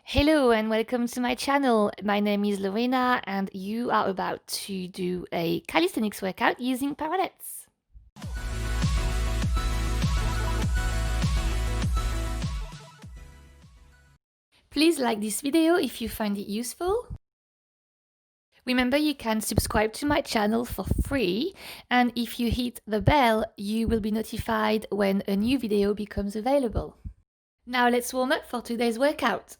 Hello and welcome to my channel. My name is Lorena and you are about to do a calisthenics workout using parallettes. Please like this video if you find it useful. Remember, you can subscribe to my channel for free, and if you hit the bell, you will be notified when a new video becomes available. Now let's warm up for today's workout.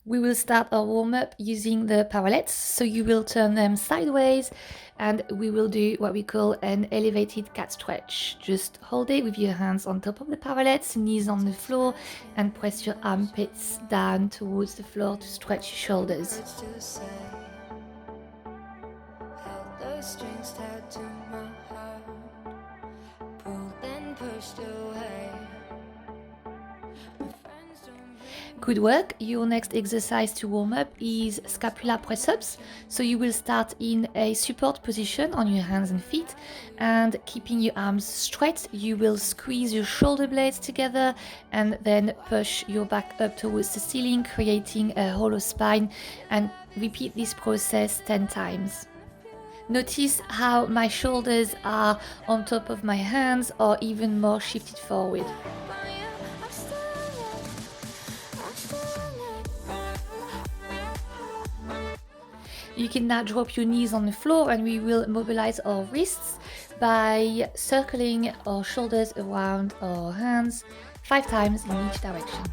We will start our warm-up using the parallettes, so you will turn them sideways and we will do what we call an elevated cat stretch. Just hold it with your hands on top of the parallettes, knees on the floor, and press your armpits down towards the floor to stretch your shoulders. Good work. Your next exercise to warm up is scapular press-ups. So you will start in a support position on your hands and feet, and keeping your arms straight, you will squeeze your shoulder blades together and then push your back up towards the ceiling, creating a hollow spine, and repeat this process 10 times. Notice how my shoulders are on top of my hands or even more shifted forward. You can now drop your knees on the floor and we will mobilize our wrists by circling our shoulders around our hands 5 times in each direction.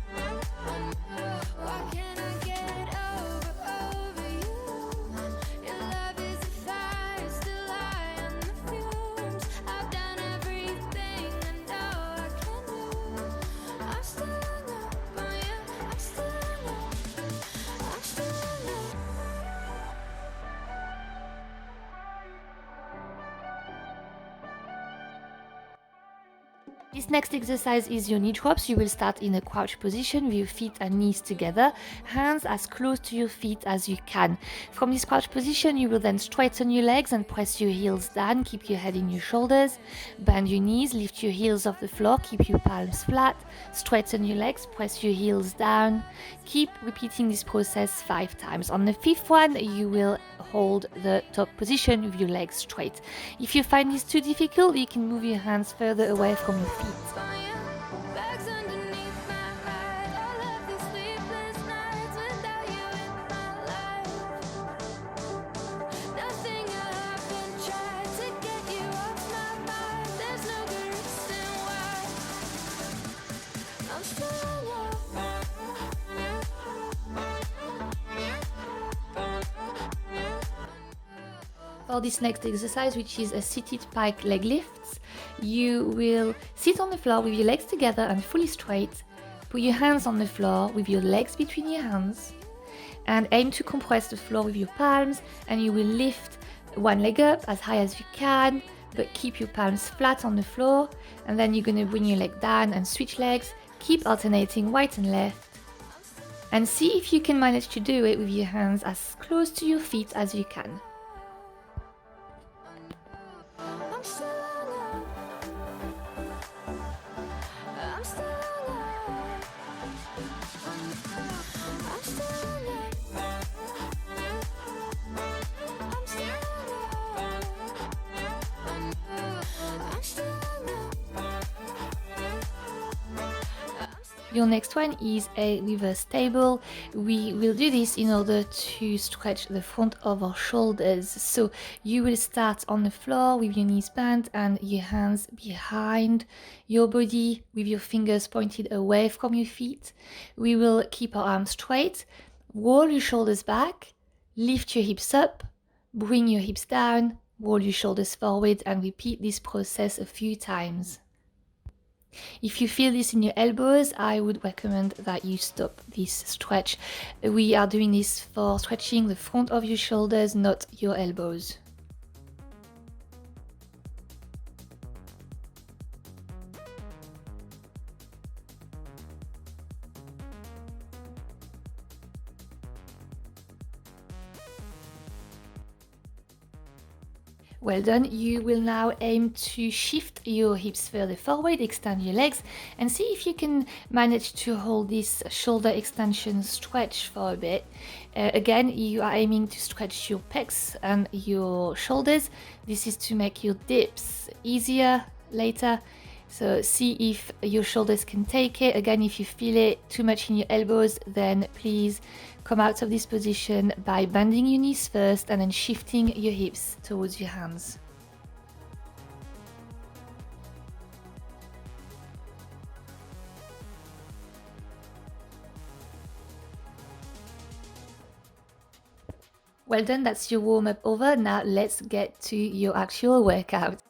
This next exercise is your knee drops. You will start in a crouch position with your feet and knees together, hands as close to your feet as you can. From this crouch position, you will then straighten your legs and press your heels down. Keep your head in your shoulders. Bend your knees, lift your heels off the floor, keep your palms flat. Straighten your legs, press your heels down. Keep repeating this process 5 times. On the 5th one, you will hold the top position with your legs straight. If you find this too difficult, you can move your hands further away from your feet. For this next exercise, which is a seated pike leg lifts, you will sit on the floor with your legs together and fully straight. Put your hands on the floor with your legs between your hands and aim to compress the floor with your palms, and you will lift one leg up as high as you can, but keep your palms flat on the floor, and then you're going to bring your leg down and switch legs. Keep alternating right and left and see if you can manage to do it with your hands as close to your feet as you can. Your next one is a reverse table. We will do this in order to stretch the front of our shoulders. So you will start on the floor with your knees bent and your hands behind your body with your fingers pointed away from your feet. We will keep our arms straight, roll your shoulders back, lift your hips up, bring your hips down, roll your shoulders forward, and repeat this process a few times. If you feel this in your elbows, I would recommend that you stop this stretch. We are doing this for stretching the front of your shoulders, not your elbows. Well done. You will now aim to shift your hips further forward, extend your legs, and see if you can manage to hold this shoulder extension stretch for a bit. Again, you are aiming to stretch your pecs and your shoulders. This is to make your dips easier later. So see if your shoulders can take it. Again, if you feel it too much in your elbows, then please come out of this position by bending your knees first and then shifting your hips towards your hands. Well done, that's your warm-up over. Now let's get to your actual workout.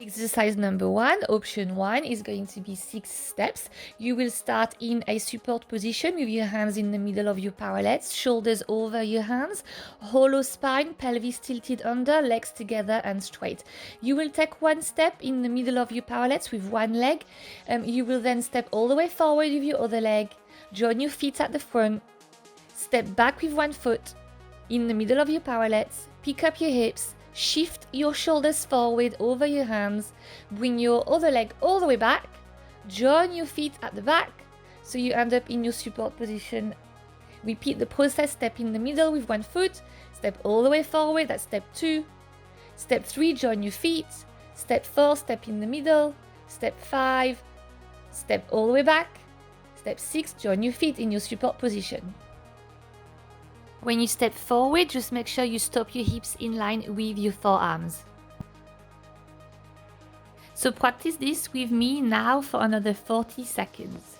Exercise number 1, option 1, is going to be 6 steps. You will start in a support position with your hands in the middle of your parallettes, shoulders over your hands, hollow spine, pelvis tilted under, legs together and straight. You will take 1 step in the middle of your parallettes with 1 leg. You will then step all the way forward with your other leg, join your feet at the front, step back with 1 foot in the middle of your parallettes, pick up your hips, shift your shoulders forward over your hands, bring your other leg all the way back, join your feet at the back, so you end up in your support position. Repeat the process, step in the middle with 1 foot, step all the way forward, that's step 2. Step 3, join your feet. Step 4, step in the middle. Step 5, step all the way back. Step 6, join your feet in your support position. When you step forward, just make sure you stop your hips in line with your forearms. So practice this with me now for another 40 seconds.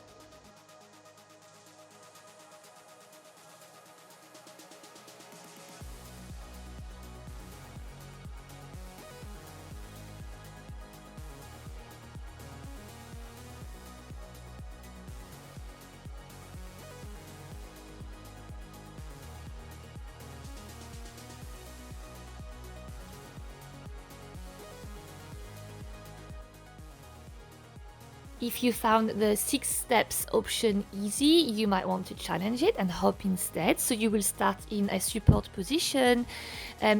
If you found the 6 steps option easy, you might want to challenge it and hop instead. So you will start in a support position.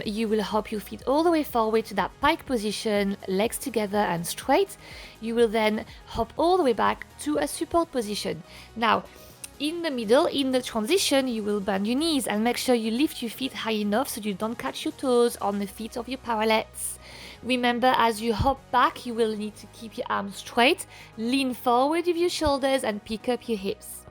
You will hop your feet all the way forward to that pike position, legs together and straight. You will then hop all the way back to a support position. Now, in the middle, in the transition, you will bend your knees and make sure you lift your feet high enough so you don't catch your toes on the feet of your parallettes. Remember, as you hop back, you will need to keep your arms straight, lean forward with your shoulders and pick up your hips.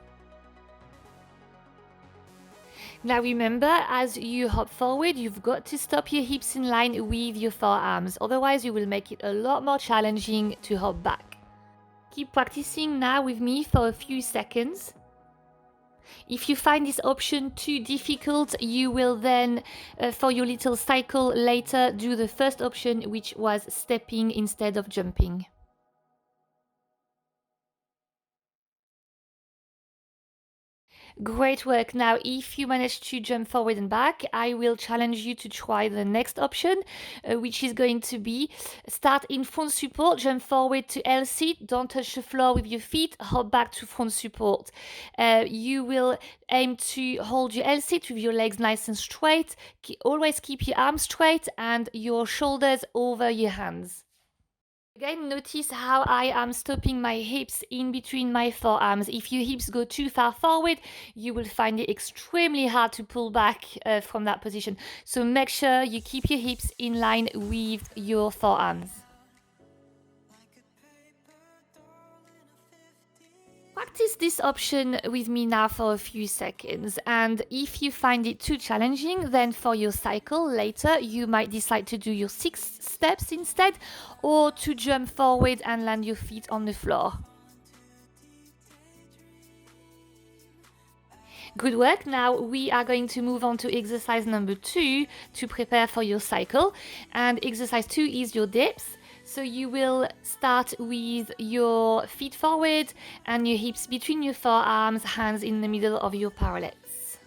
Now remember, as you hop forward, you've got to stop your hips in line with your forearms, otherwise you will make it a lot more challenging to hop back. Keep practicing now with me for a few seconds. If you find this option too difficult, you will then, for your little cycle later, do the first option, which was stepping instead of jumping. Great work. Now, if you manage to jump forward and back, I will challenge you to try the next option, which is going to be start in front support, jump forward to L sit, don't touch the floor with your feet, hop back to front support. You will aim to hold your L sit with your legs nice and straight. Always keep your arms straight and your shoulders over your hands. Again, notice how I am stopping my hips in between my forearms. If your hips go too far forward, you will find it extremely hard to pull back from that position. So make sure you keep your hips in line with your forearms. Practice this option with me now for a few seconds, and if you find it too challenging, then for your cycle later you might decide to do your 6 steps instead, or to jump forward and land your feet on the floor. Good work. Now we are going to move on to exercise number 2 to prepare for your cycle, and exercise 2 is your dips. So you will start with your feet forward and your hips between your forearms, hands in the middle of your parallettes.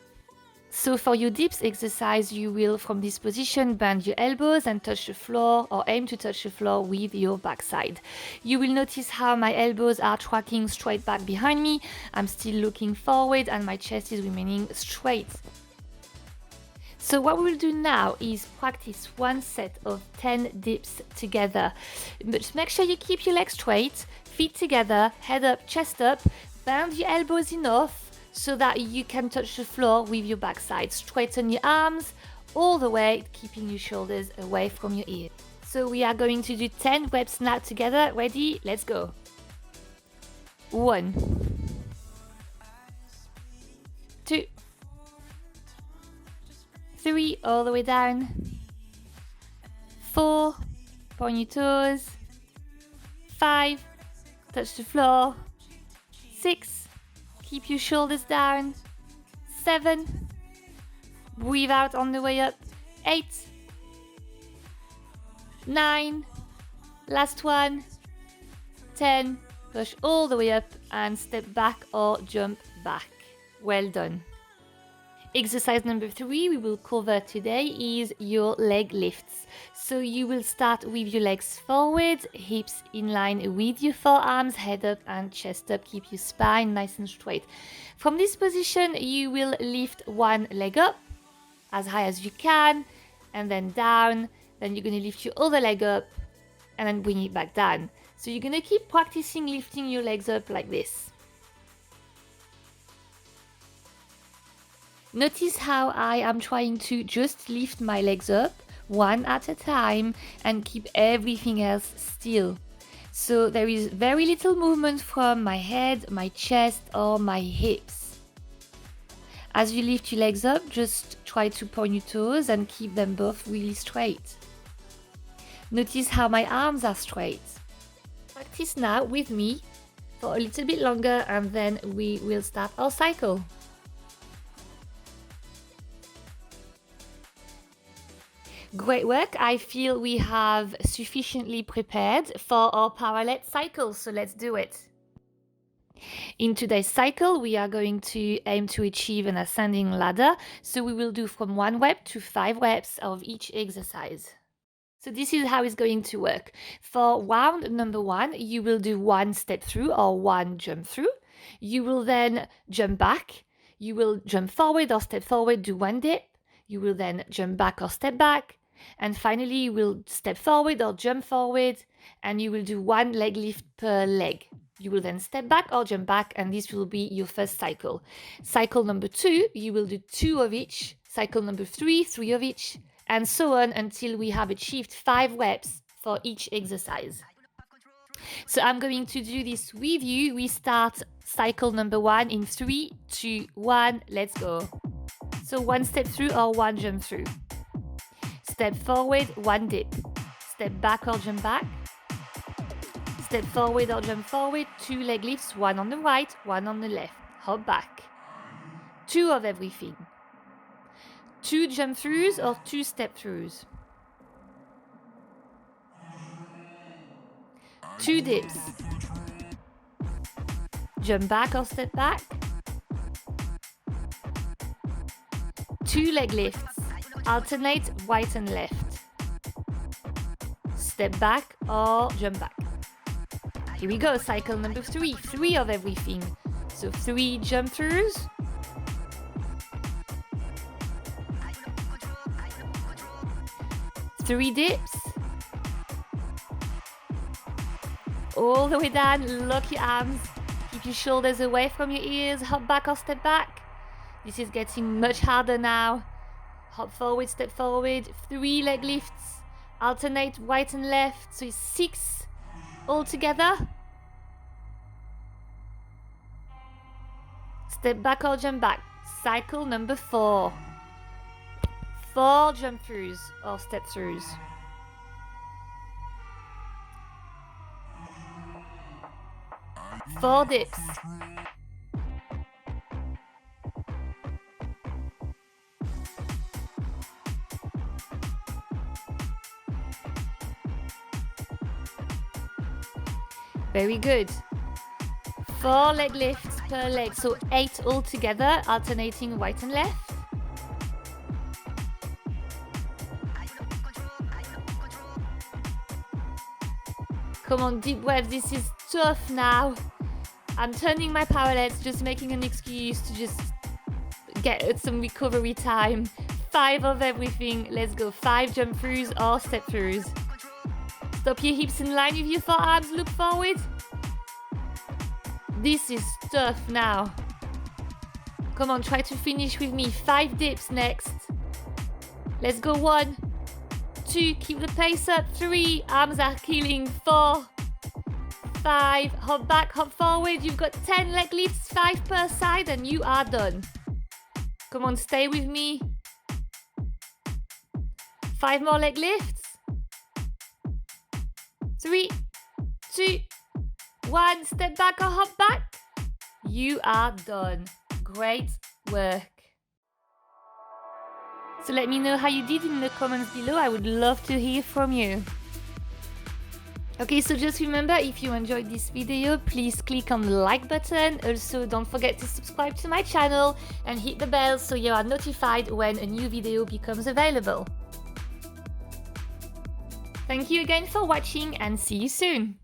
So for your dips exercise, you will, from this position, bend your elbows and touch the floor, or aim to touch the floor with your backside. You will notice how my elbows are tracking straight back behind me. I'm still looking forward and my chest is remaining straight. So what we'll do now is practice one set of 10 dips together. But just make sure you keep your legs straight, feet together, head up, chest up, bend your elbows enough so that you can touch the floor with your backside. Straighten your arms all the way, keeping your shoulders away from your ears. So we are going to do 10 reps now together. Ready? Let's go. 1, 2, 3, all the way down. 4, point your toes. 5, touch the floor. 6, keep your shoulders down. 7, breathe out on the way up. 8, 9, last one. 10, push all the way up and step back or jump back. Well done. Exercise number 3 we will cover today is your leg lifts. So you will start with your legs forward, hips in line with your forearms, head up and chest up. Keep your spine nice and straight. From this position, you will lift one leg up as high as you can and then down. Then you're going to lift your other leg up and then bring it back down. So you're going to keep practicing lifting your legs up like this. Notice how I am trying to just lift my legs up one at a time and keep everything else still. So there is very little movement from my head, my chest or my hips. As you lift your legs up, just try to point your toes and keep them both really straight. Notice how my arms are straight. Practice now with me for a little bit longer and then we will start our cycle. Great work. I feel we have sufficiently prepared for our parallel cycle, so let's do it. In today's cycle, we are going to aim to achieve an ascending ladder, so we will do from 1 rep to 5 reps of each exercise. So this is how it's going to work. For round number 1, you will do 1 step through or 1 jump through. You will then jump back. You will jump forward or step forward, do 1 dip. You will then jump back or step back. And finally, you will step forward or jump forward, and you will do 1 leg lift per leg. You will then step back or jump back, and this will be your first cycle. Cycle number 2, you will do 2 of each. Cycle number 3, 3 of each, and so on until we have achieved 5 reps for each exercise. So I'm going to do this with you. We start cycle number 1 in 3, 2, 1, let's go. So 1 step through or 1 jump through. Step forward, 1 dip. Step back or jump back. Step forward or jump forward, 2 leg lifts, 1 on the right, 1 on the left. Hop back. 2 of everything. 2 jump throughs or 2 step throughs. 2 dips. Jump back or step back. 2 leg lifts. Alternate right and left. Step back or jump back. Here we go, cycle number 3. 3 of everything. So 3 jump throughs. 3 dips. All the way down, lock your arms. Keep your shoulders away from your ears. Hop back or step back. This is getting much harder now. Hop forward, step forward, 3 leg lifts, alternate right and left, so it's 6 all together. Step back or jump back, cycle number 4. 4 jump throughs or step throughs. 4 dips. Very good. 4 leg lifts per leg, so 8 all together, alternating right and left. Come on, deep breath, this is tough now. I'm turning my parallettes, just making an excuse to just get some recovery time. 5 of everything. Let's go. 5 jump throughs or step throughs. Stop your hips in line with your forearms. Look forward. This is tough now. Come on, try to finish with me. 5 dips next. Let's go. 1, 2, keep the pace up. 3, arms are killing. 4, 5, hop back, hop forward. You've got 10 leg lifts, 5 per side, and you are done. Come on, stay with me. 5 more leg lifts. 3, 2, 1, step back or hop back. You are done. Great work. So let me know how you did in the comments below. I would love to hear from you. Okay, so just remember, if you enjoyed this video, please click on the like button. Also, don't forget to subscribe to my channel and hit the bell so you are notified when a new video becomes available. Thank you again for watching and see you soon.